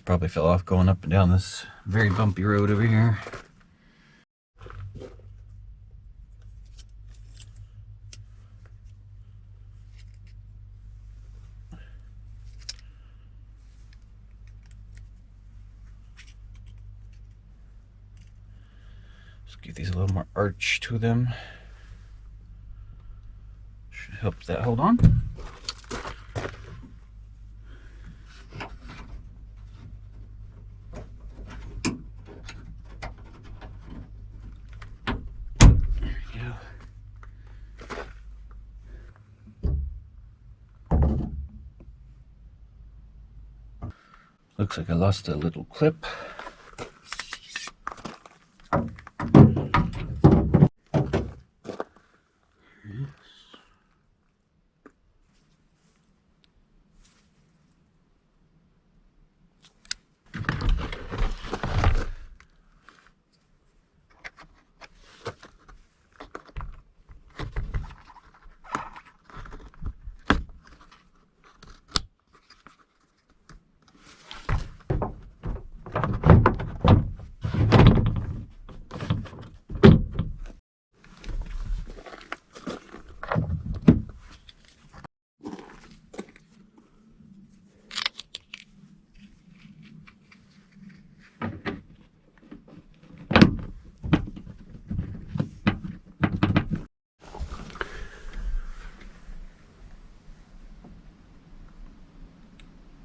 Probably fell off going up and down this very bumpy road over here. Just give these a little more arch to them. Should help that hold on. Looks like I lost a little clip.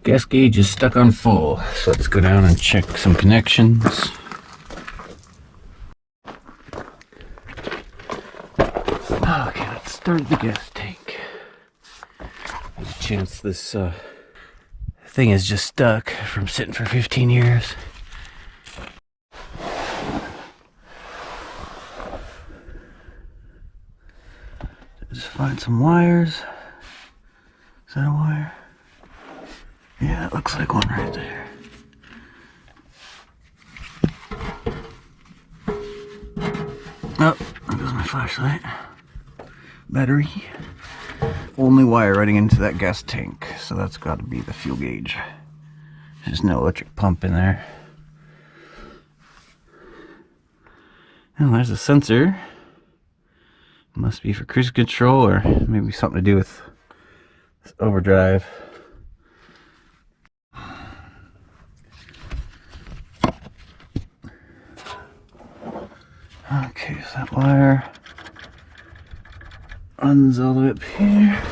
Gas gauge is stuck on full, so let's go down and check some connections. Okay, let's start the gas tank. There's a chance this thing is just stuck from sitting for 15 years. Just find some wires. Is that a wire? Yeah, it looks like one right there. Oh, there goes my flashlight. Battery. Only wire running into that gas tank, so that's got to be the fuel gauge. There's no electric pump in there. And there's a sensor. Must be for cruise control, or maybe something to do with this overdrive. Okay, so that wire runs all the way up here.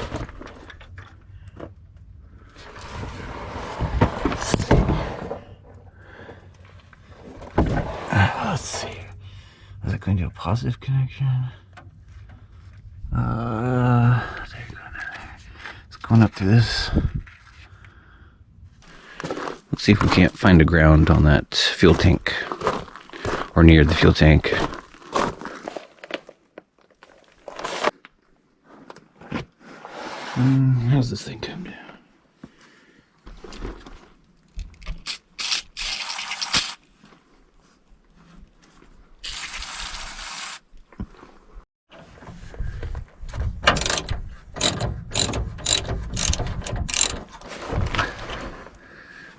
Let's see. Is it going to do a positive connection? It's going up through this. Let's see if we can't find a ground on that fuel tank or near the fuel tank. How's this thing come down?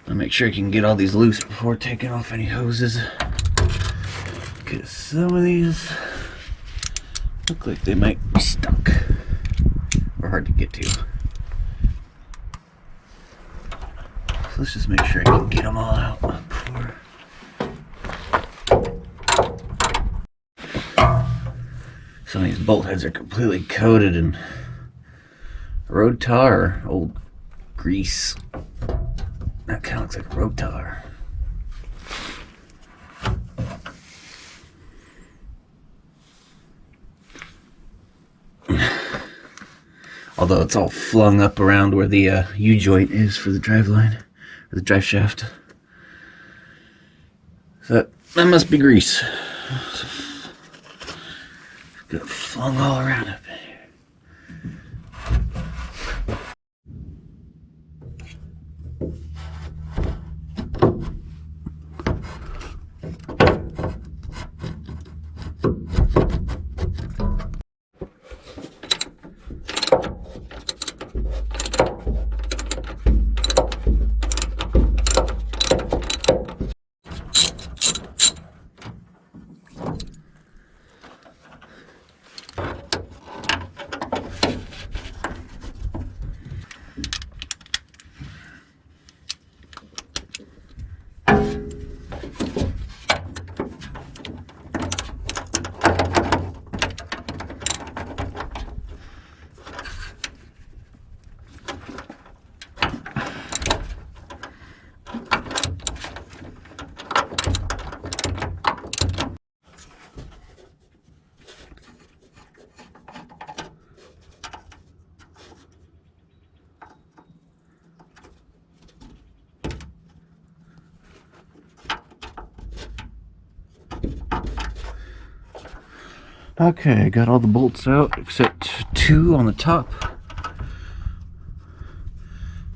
I'll make sure I can get all these loose before taking off any hoses. Because some of these look like they might be stuck or hard to get to. So let's just make sure I can get them all out before. Some of these bolt heads are completely coated in road tar or old grease. That kind of looks like road tar. Although it's all flung up around where the U-joint is for the driveline, or the drive shaft. So that must be grease. Got flung all around up in here. Okay, got all the bolts out except 2 on the top.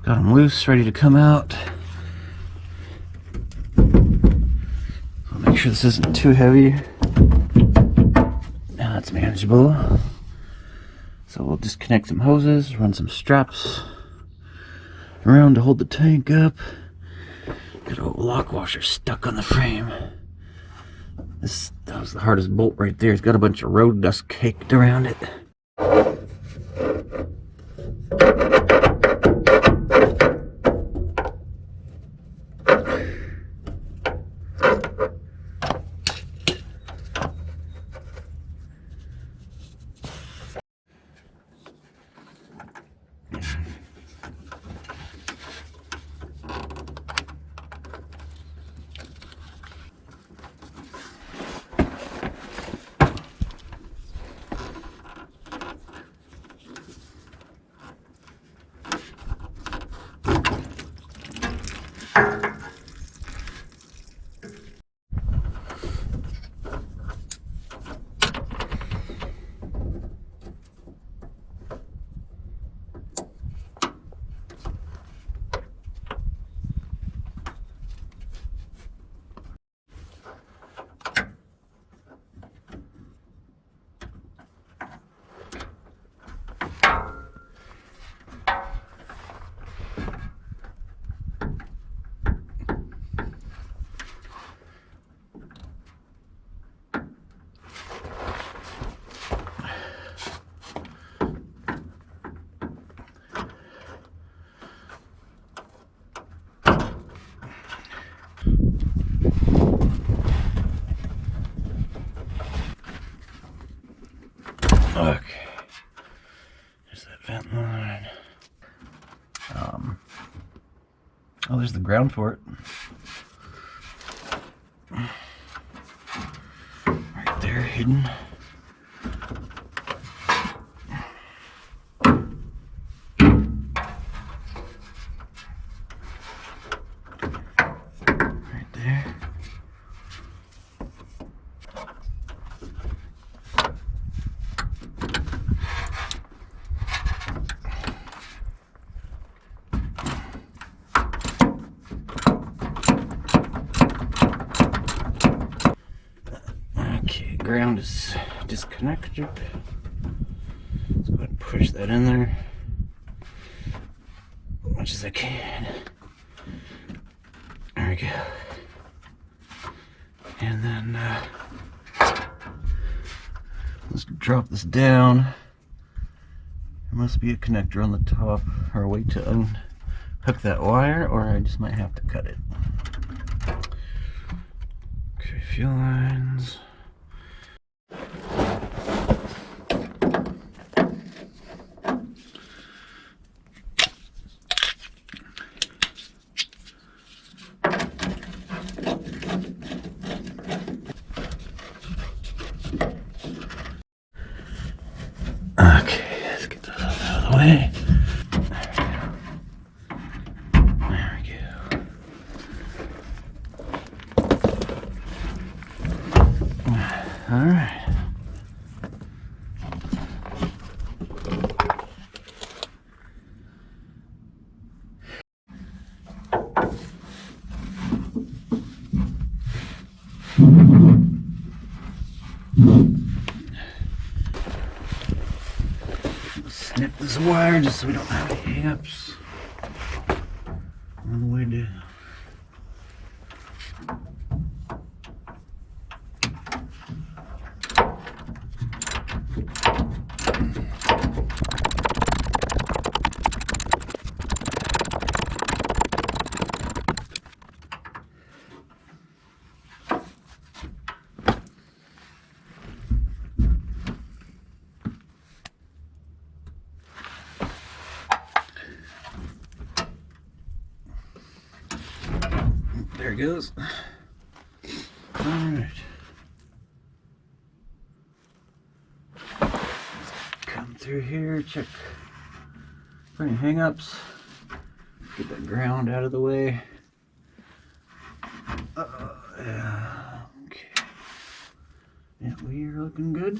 Got them loose, ready to come out. I'll make sure this isn't too heavy. Now that's manageable. So we'll disconnect some hoses, run some straps around to hold the tank up. Got a lock washer stuck on the frame. That was the hardest bolt right there. It's got a bunch of road dust caked around it. Okay, there's that vent line. Oh, there's the ground for it. Right there, hidden. Right there. Okay, ground is disconnected. Let's go ahead and push that in there as much as I can. There we go. And then let's drop this down. There must be a connector on the top, or a way to unhook that wire, or I just might have to cut it. Okay, fuel lines. Okay, let's get those out of the way. There we go. All right. Snip this wire just so we don't have any hang-ups on the way down. There it goes. All right. Come through here, check for any hang-ups. Get that ground out of the way. Yeah. Okay. Yeah, we're looking good.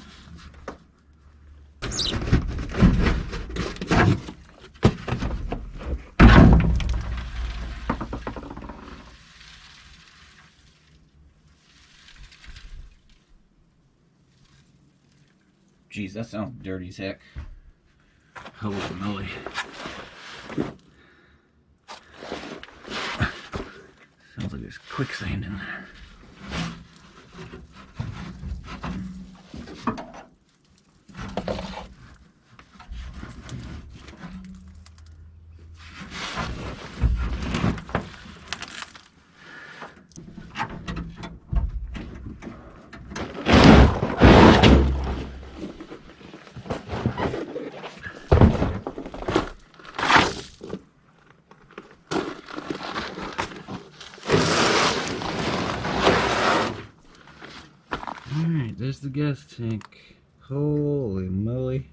Jeez, that sounds dirty as heck. Holy moly. Sounds like there's quicksand in there. Alright, there's the gas tank. Holy moly.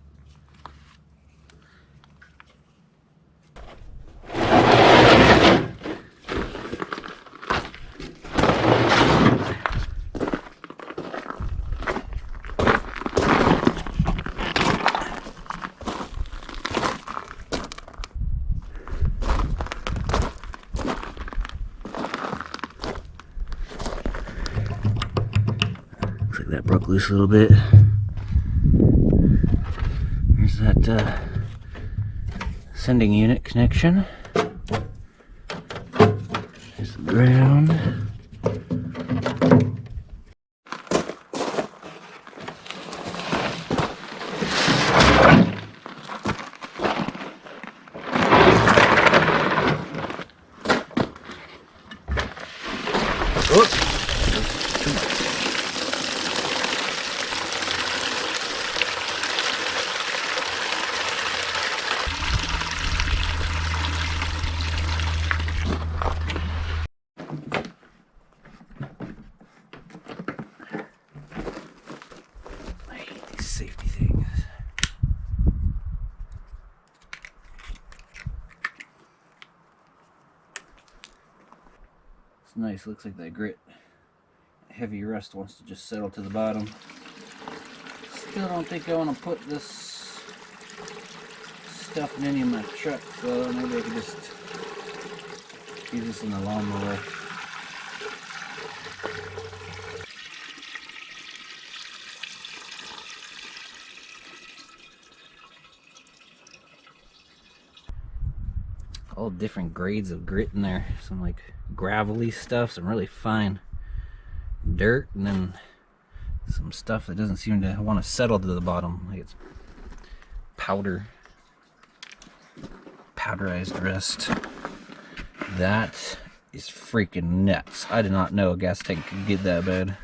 Looks like that broke loose a little bit. There's that sending unit connection. There's the ground. Safety things. It's nice. Looks like that grit, heavy rust wants to just settle to the bottom. Still don't think I want to put this stuff in any of my trucks, so maybe I could just use this in the lawnmower. All different grades of grit in there. Some like gravelly stuff, some really fine dirt, and then some stuff that doesn't seem to want to settle to the bottom. Like it's powderized rust. That is freaking nuts. I did not know a gas tank could get that bad.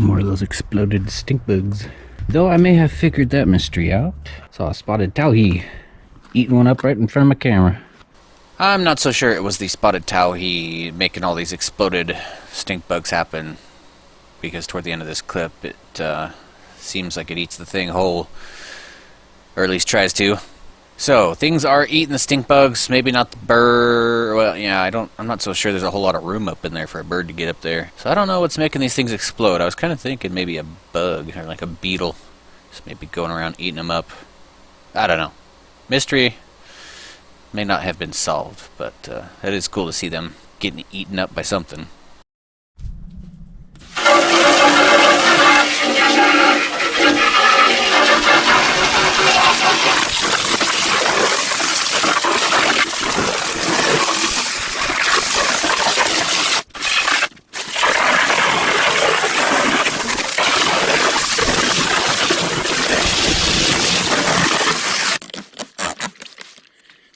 More of those exploded stink bugs. Though I may have figured that mystery out. Saw a spotted towhee eating one up right in front of my camera. I'm not so sure it was the spotted towhee making all these exploded stink bugs happen, because toward the end of this clip it seems like it eats the thing whole, or at least tries to. So things are eating the stink bugs, maybe not the bird. Well, yeah, I'm not so sure there's a whole lot of room up in there for a bird to get up there. So I don't know what's making these things explode. I was kind of thinking maybe a bug or like a beetle, just maybe going around eating them up. I don't know. Mystery may not have been solved, but it is cool to see them getting eaten up by something.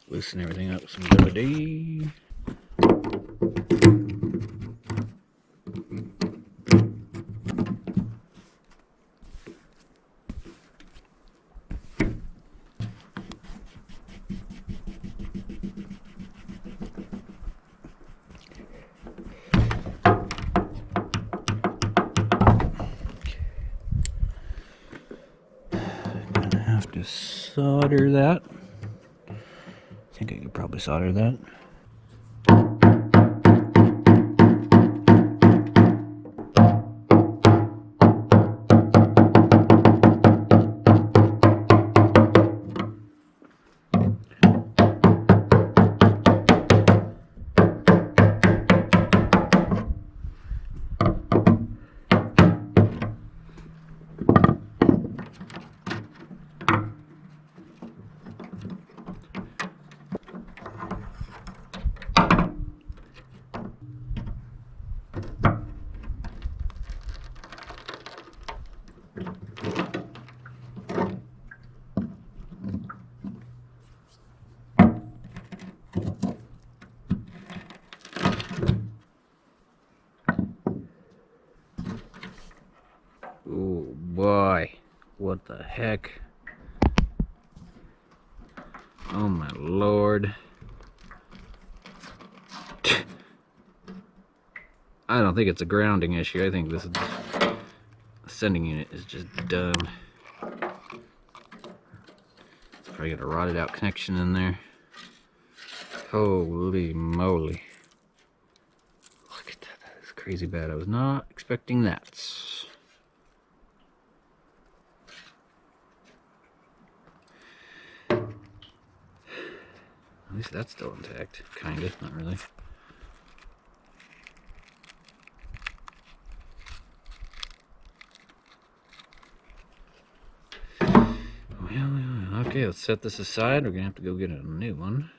Loosen everything up some DVD. Gonna have to solder that. I think I could probably solder that. Oh boy, what the heck? Oh my lord. I don't think it's a grounding issue. I think this is the sending unit is just dumb. It's probably got a rotted out connection in there. Holy moly. Look at that. That is crazy bad. I was not expecting that. At least that's still intact. Kinda, not really. Well, okay, let's set this aside. We're gonna have to go get a new one.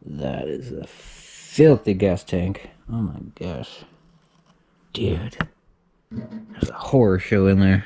That is a filthy gas tank. Oh my gosh. Dude. There's a horror show in there.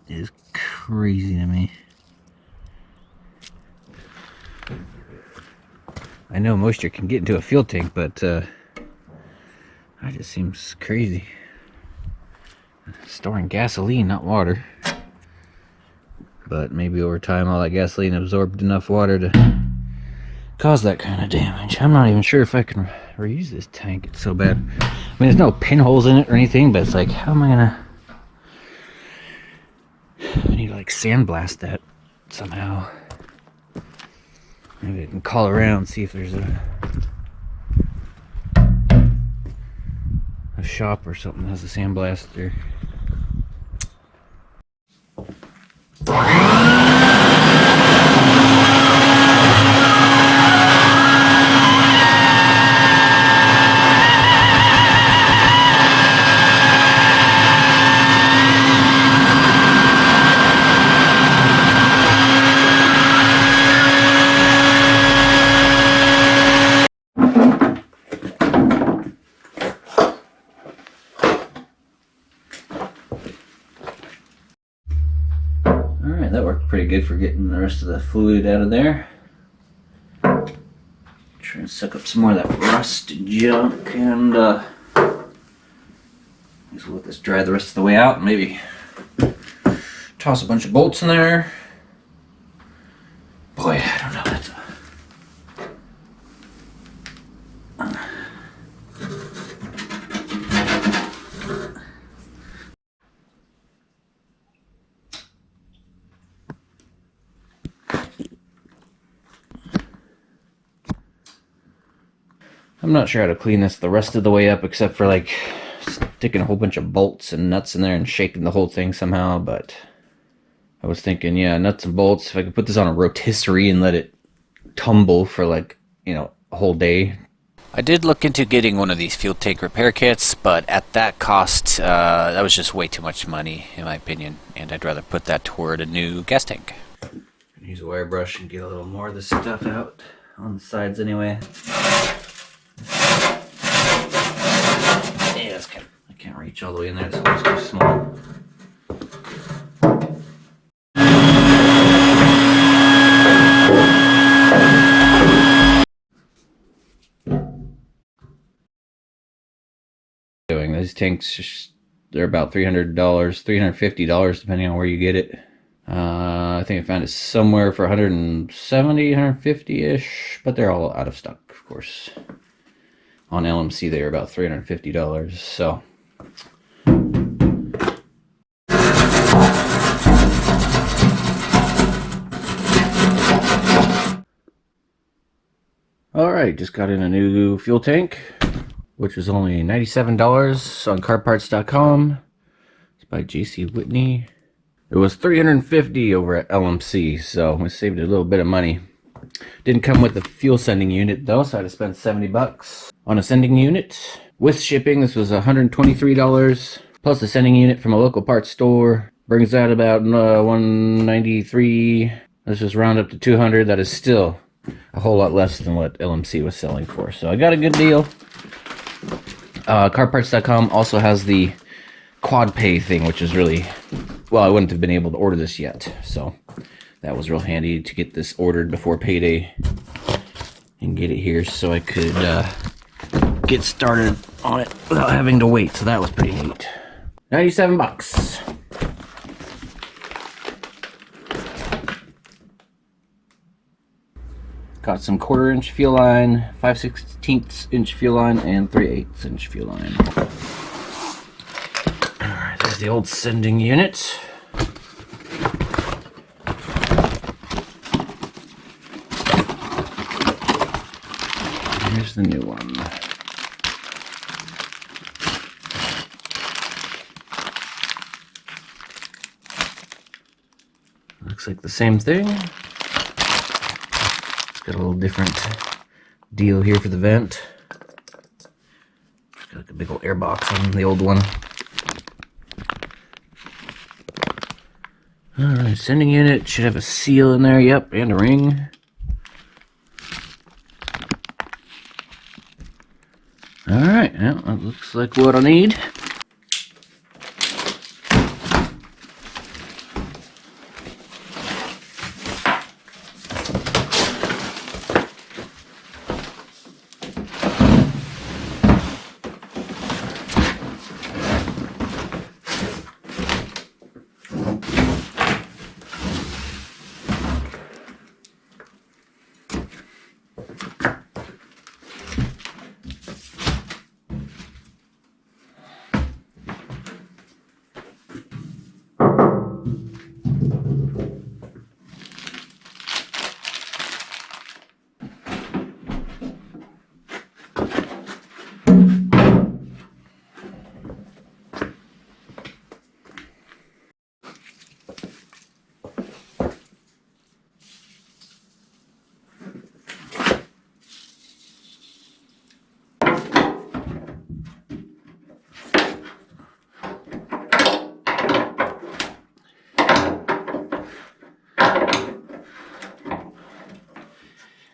is crazy to me. I know moisture can get into a fuel tank, but that just seems crazy. Storing gasoline, not water. But maybe over time all that gasoline absorbed enough water to cause that kind of damage. I'm not even sure if I can reuse this tank. It's so bad. I mean, there's no pinholes in it or anything, but it's like, how am I gonna... I need to like sandblast that somehow. Maybe I can call around, see if there's a shop or something that has a sandblaster. Alright, that worked pretty good for getting the rest of the fluid out of there. Try and suck up some more of that rust junk, and just let this dry the rest of the way out, and maybe toss a bunch of bolts in there. Boy, I don't know. That's I'm not sure how to clean this the rest of the way up, except for like sticking a whole bunch of bolts and nuts in there and shaking the whole thing somehow. But I was thinking, yeah, nuts and bolts, if I could put this on a rotisserie and let it tumble for like, you know, a whole day. I did look into getting one of these fuel tank repair kits, but at that cost, that was just way too much money, in my opinion, and I'd rather put that toward a new gas tank. Use a wire brush and get a little more of this stuff out on the sides anyway. Yeah, that's I can't reach all the way in there, this hole's too small. These tanks, they're about $300, $350 depending on where you get it. I think I found it somewhere for 170, 150-ish, but they're all out of stock, of course. On LMC, they're about $350, so. Alright, just got in a new fuel tank, which was only $97 on carparts.com. It's by JC Whitney. It was $350 over at LMC, so we saved a little bit of money. Didn't come with the fuel sending unit though, so I had to spend $70 on a sending unit. With shipping, this was $123, plus the sending unit from a local parts store. Brings that about $193. Let's just round up to $200. That is still a whole lot less than what LMC was selling for. So I got a good deal. Carparts.com also has the quad pay thing, which is really, well, I wouldn't have been able to order this yet, so that was real handy to get this ordered before payday and get it here so I could get started on it without having to wait. So that was pretty neat. $97. Got some 1/4 inch fuel line, 5/16 inch fuel line, and 3/8 inch fuel line. Alright, there's the old sending unit. Here's the new one. Looks like the same thing. Got a little different deal here for the vent. Got like a big old air box on the old one. Alright, sending unit should have a seal in there, yep, and a ring. Alright, well, that looks like what I need.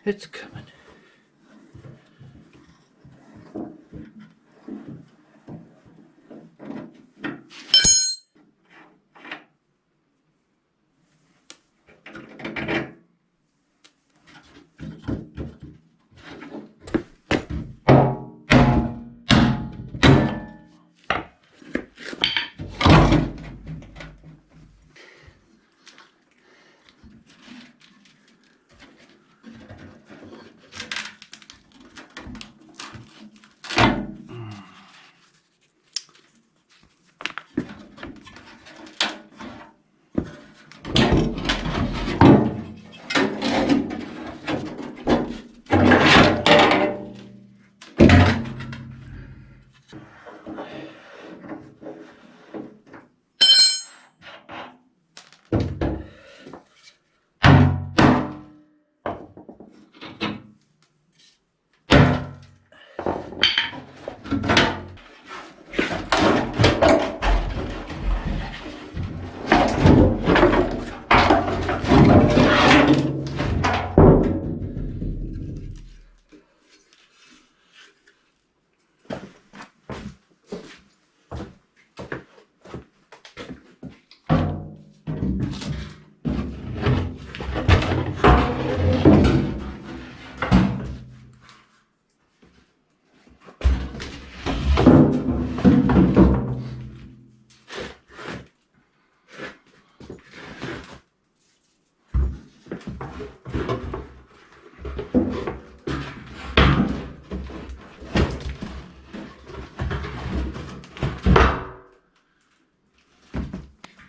It's coming.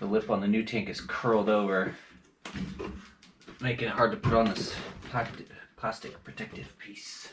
The lip on the new tank is curled over, making it hard to put on this plastic protective piece.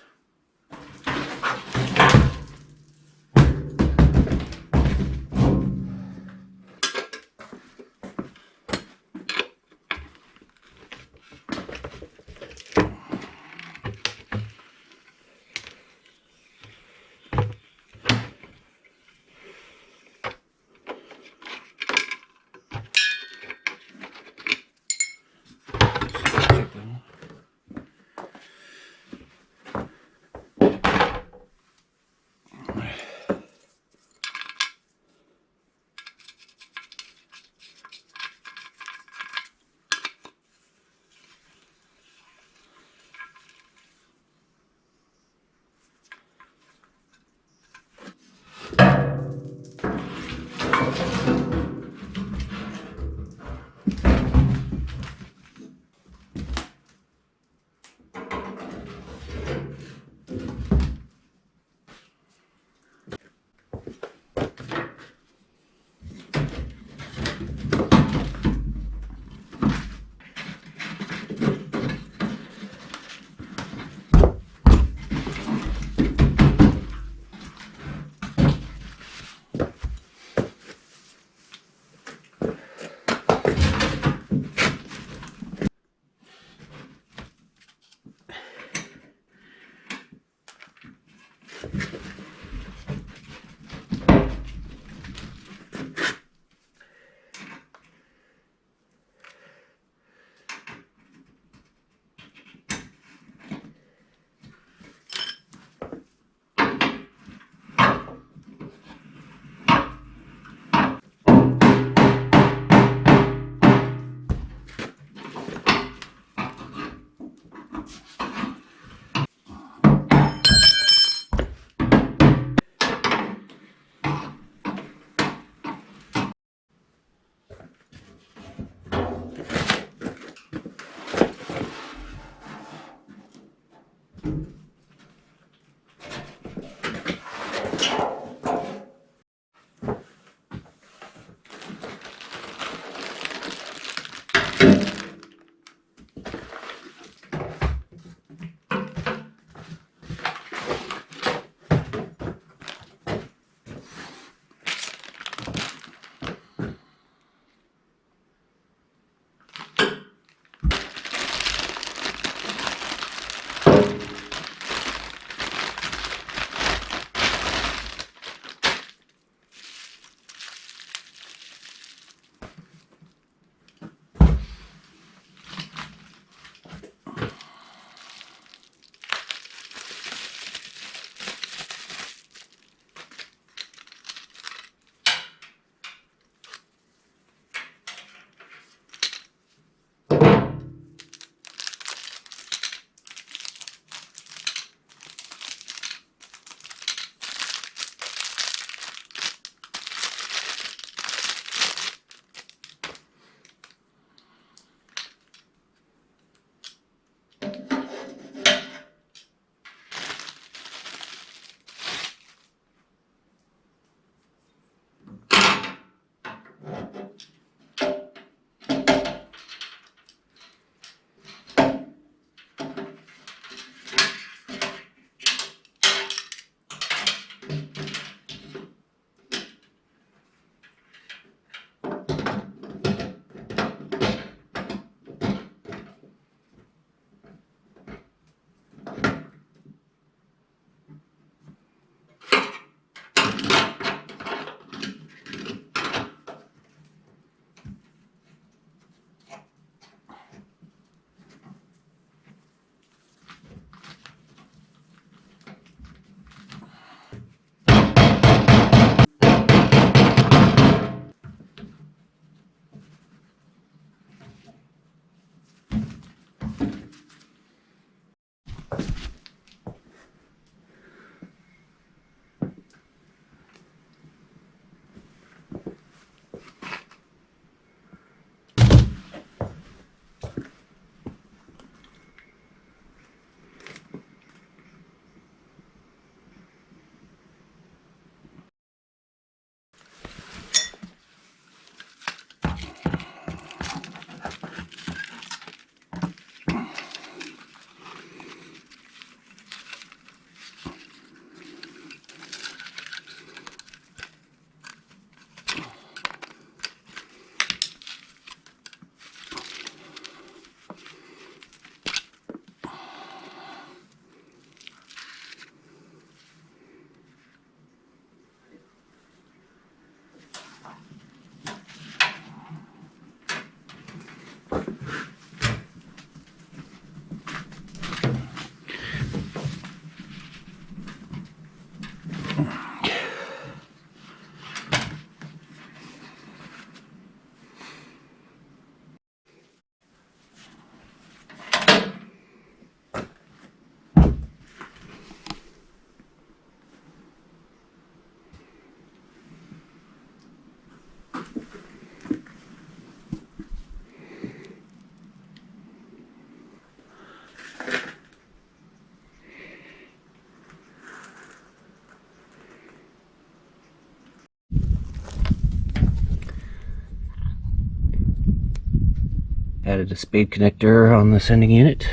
added a spade connector on the sending unit,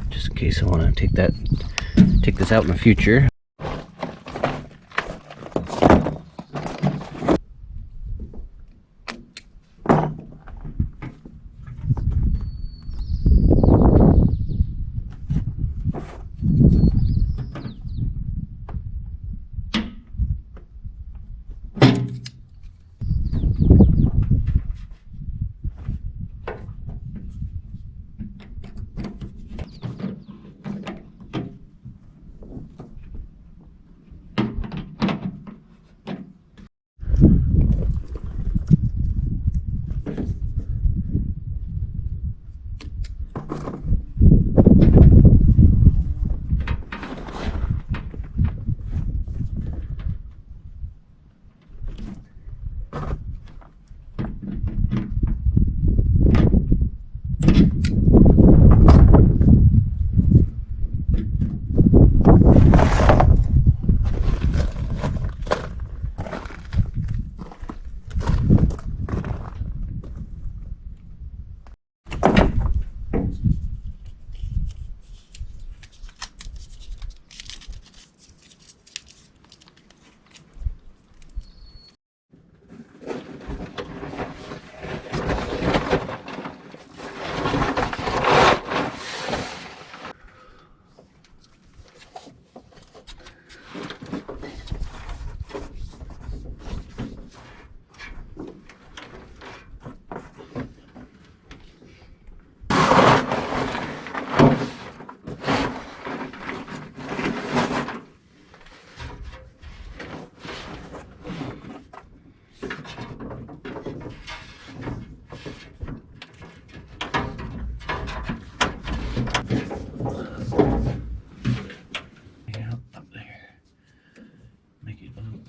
just in case I want to take this out in the future.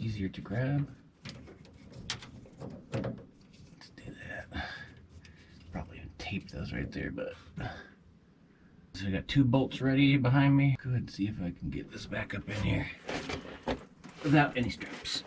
Easier to grab. Let's do that. Probably even tape those right there, but so I got 2 bolts ready behind me. Go ahead and see if I can get this back up in here without any straps.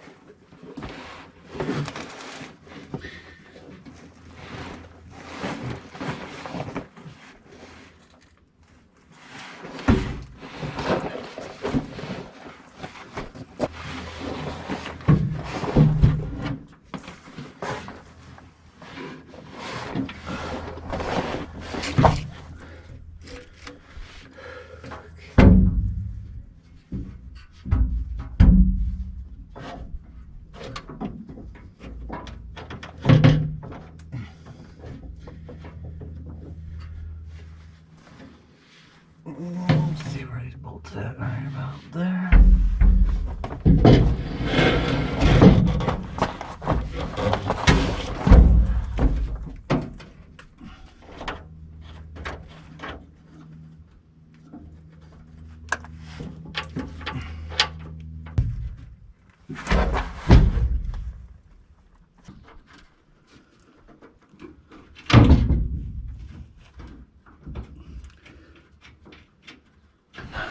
Let's see where these bolts at. Right about there.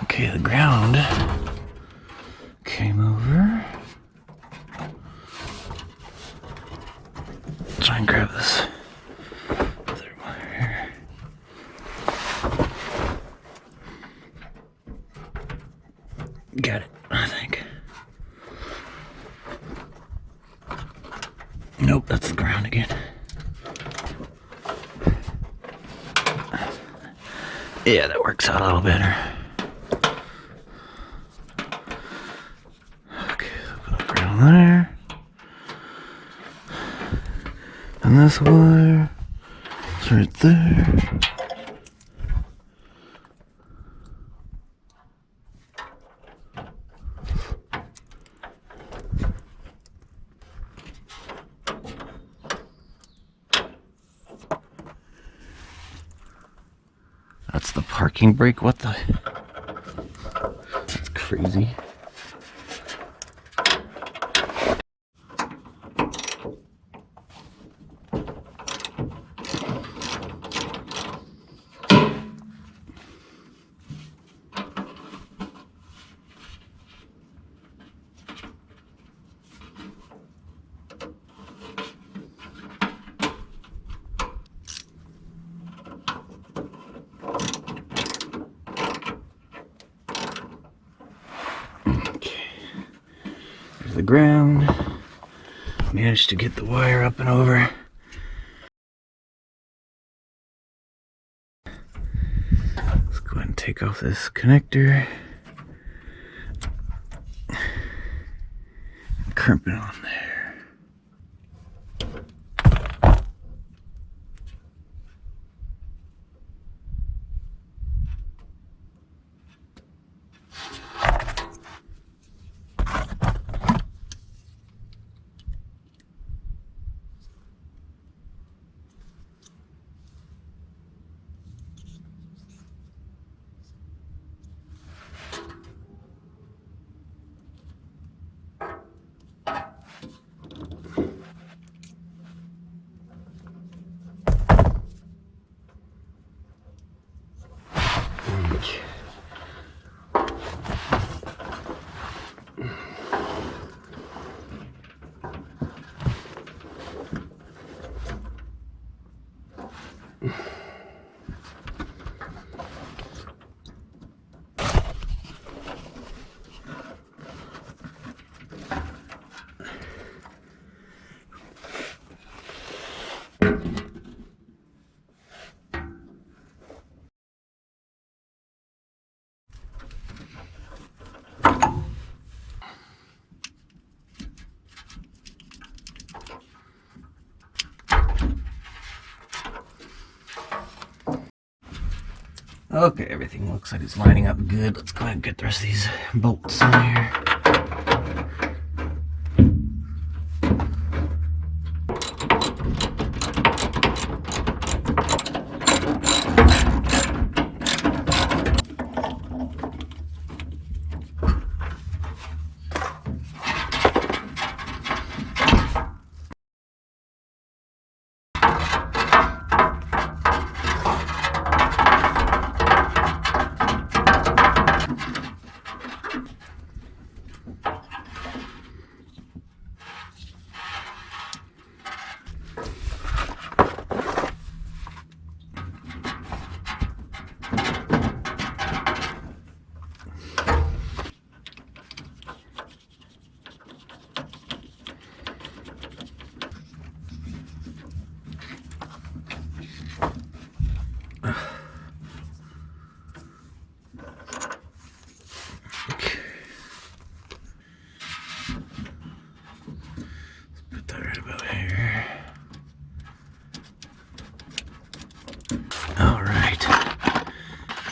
Okay, the ground came over. Try and grab this other wire here. Got it, I think. Nope, that's the ground again. Yeah, that works out a little better. There, and this wire is right there. That's the parking brake. What the? That's crazy. Okay. There's the ground. Managed to get the wire up and over. Let's go ahead and take off this connector. And crimp it on there. Okay, everything looks like it's lining up good. Let's go ahead and get the rest of these bolts in here.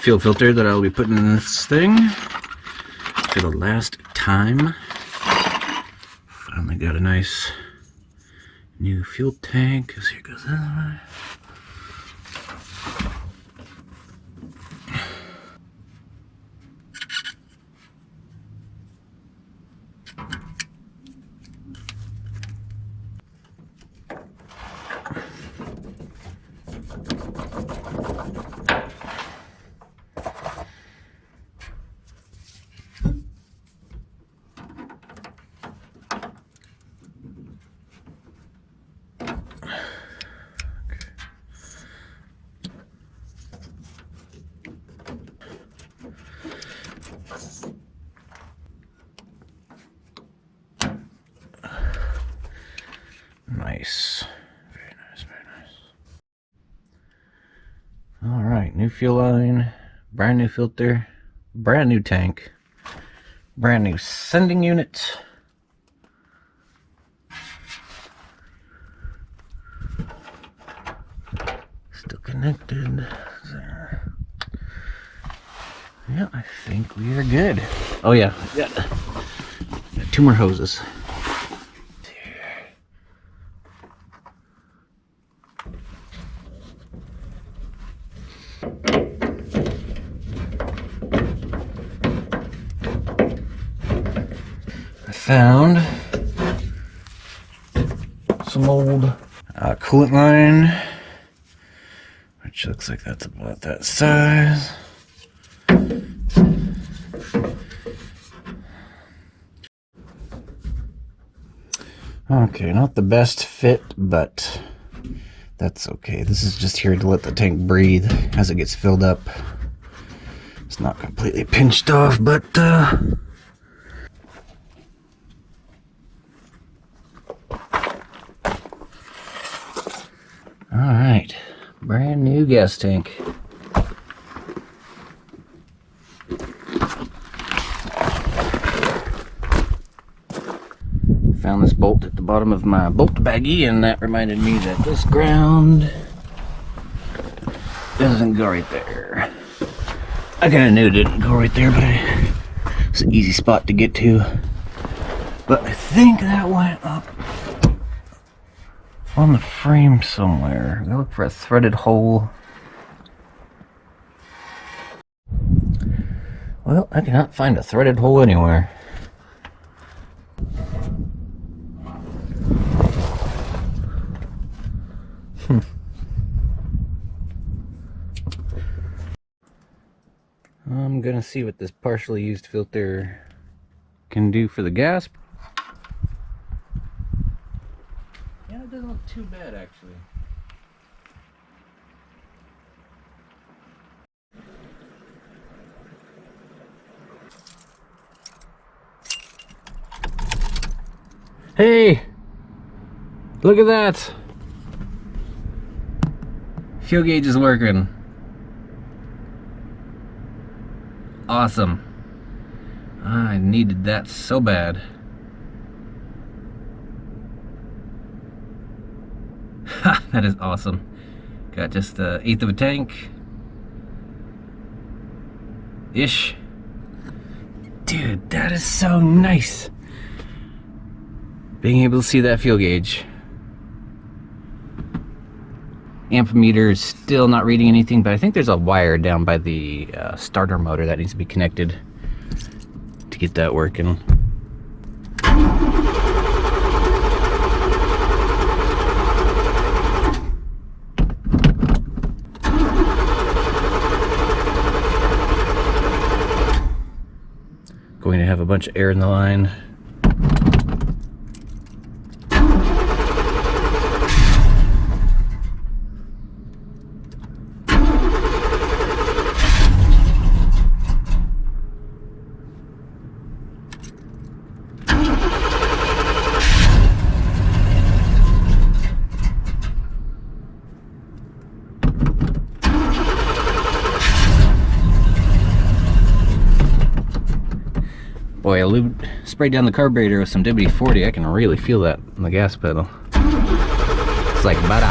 Fuel filter that I'll be putting in this thing for the last time. Finally got a nice new fuel tank, because here goes that one. Nice. Very nice, very nice. Alright, new fuel line, brand new filter, brand new tank, brand new sending unit. Still connected. There. Yeah, I think we are good. Oh yeah, got 2 more hoses. I found some old coolant line, which looks like that's about that size. Okay, not the best fit, but that's okay. This is just here to let the tank breathe as it gets filled up. It's not completely pinched off, but Brand new gas tank. Found this bolt at the bottom of my bolt baggie, and that reminded me that this ground doesn't go right there. I kind of knew it didn't go right there, but it's an easy spot to get to. But I think that went up on the frame somewhere. I look for a threaded hole. Well, I cannot find a threaded hole anywhere. I'm gonna see what this partially used filter can do for the gas. Yeah, it doesn't look too bad actually. Hey! Look at that! Fuel gauge is working. Awesome. I needed that so bad. Ha! That is awesome. Got just an eighth of a tank. Ish. Dude, that is so nice. Being able to see that fuel gauge. Ampemeter is still not reading anything, but I think there's a wire down by the starter motor that needs to be connected to get that working. Going to have a bunch of air in the line. Boy, I sprayed down the carburetor with some WD-40. I can really feel that on the gas pedal. It's like butter.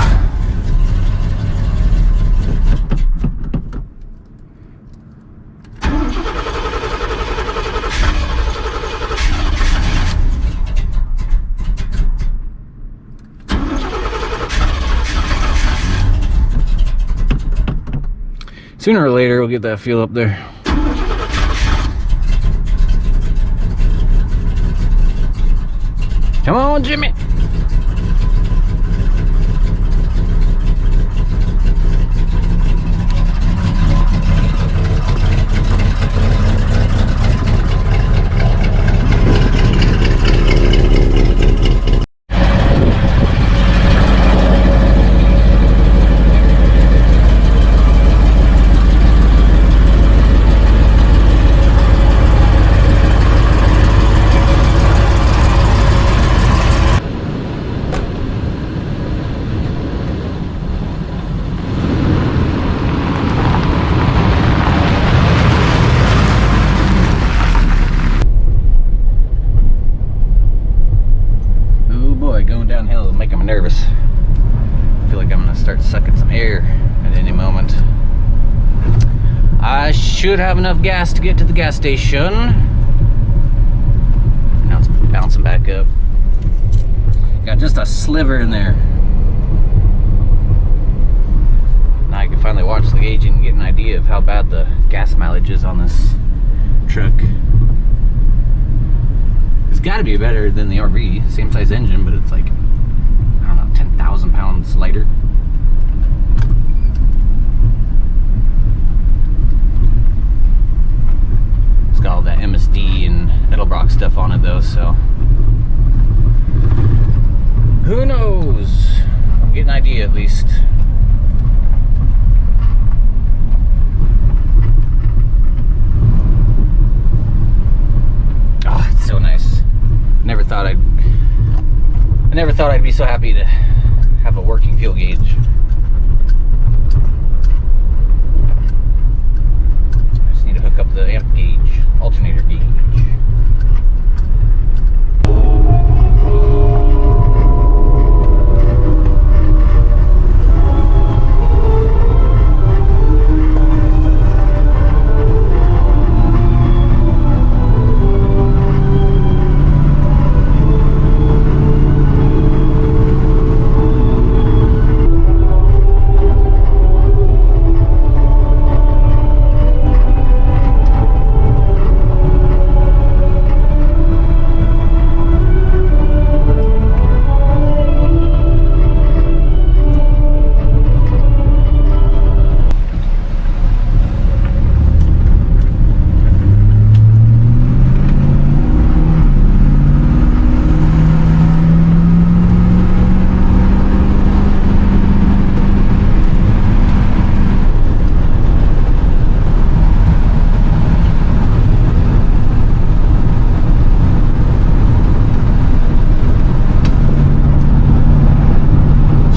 Sooner or later, we'll get that fuel up there. Come on, Jimmy! Nervous. I feel like I'm gonna start sucking some air at any moment. I should have enough gas to get to the gas station. Now it's bouncing back up. Got just a sliver in there. Now I can finally watch the gauge and get an idea of how bad the gas mileage is on this truck. It's got to be better than the RV, same size engine, but it's like, I don't know, 10,000 pounds lighter. It's got all that MSD and Edelbrock stuff on it though, so who knows? I'll get an idea at least. Oh, it's so nice. I never thought I'd be so happy to have a working fuel gauge. hook up the amp gauge, alternator gauge.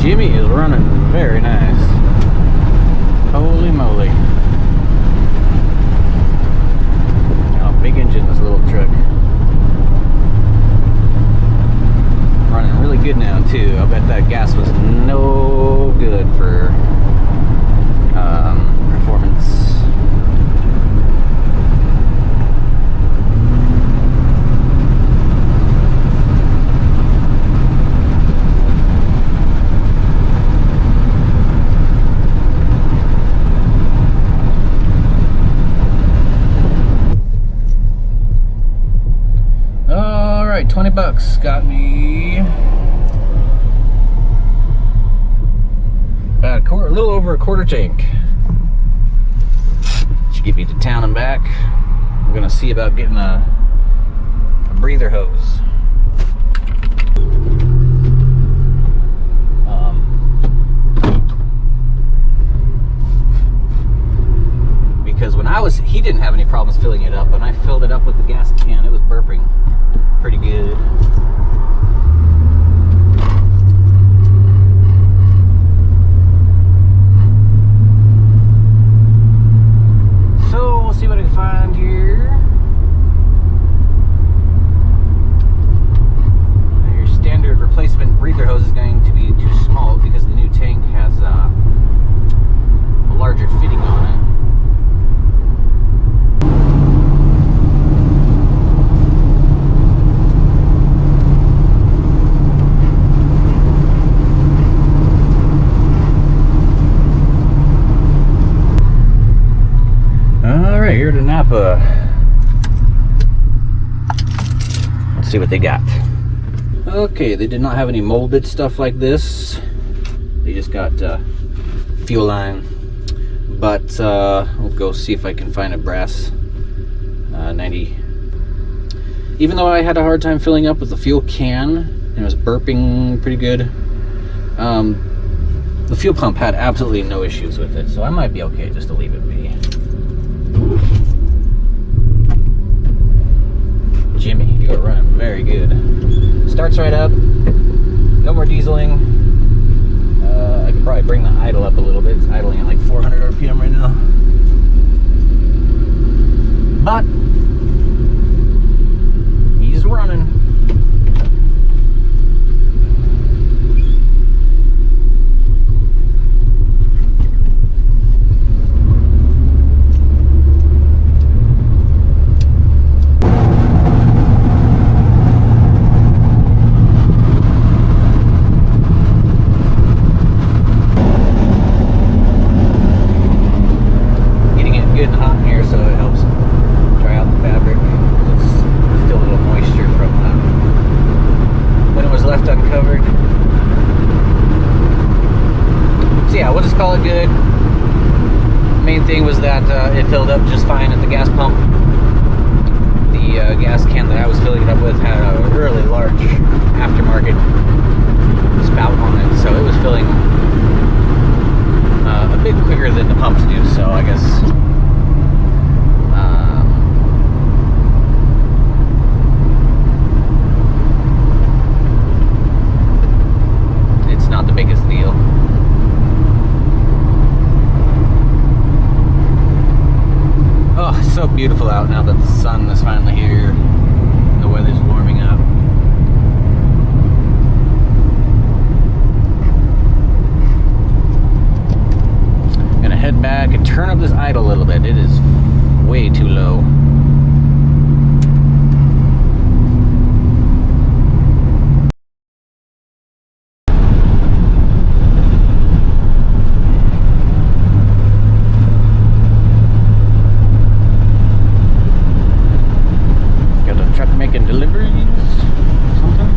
Jimmy is running very nice. Holy moly. Got a big engine, this little truck. Running really good now too. I bet that gas was no good for performance. Alright, 20 bucks got me about a little over a quarter tank. Should get me to town and back. We're gonna see about getting a breather hose. Because when he didn't have any problems filling it up, and I filled it up with the gas can, it was burping pretty good. So we'll see what I can find here. Your standard replacement breather hose is going to be too small because the new tank has a larger fitting on it. Alright, here to Napa. Let's see what they got. Okay, they did not have any molded stuff like this. They just got fuel line. But we'll go see if I can find a brass 90. Even though I had a hard time filling up with the fuel can, and it was burping pretty good, the fuel pump had absolutely no issues with it, so I might be okay just to leave it be. Jimmy, you are running very good. Starts right up. No more dieseling. I could probably bring the idle up a little bit. It's idling at like 400 RPM right now. But he's running. Getting it good and hot in here, so it helps dry beautiful out now that the sun is finally here. The weather's warming up. Gonna head back and turn up this idle a little bit. It is way too low. Making deliveries, something.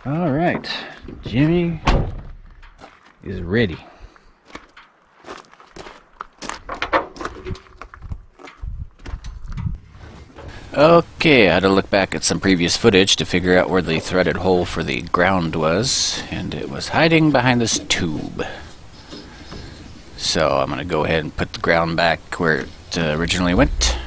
All right, Jimmy is ready. Okay, I had to look back at some previous footage to figure out where the threaded hole for the ground was, and it was hiding behind this tube. So I'm going to go ahead and put the ground back where it originally went.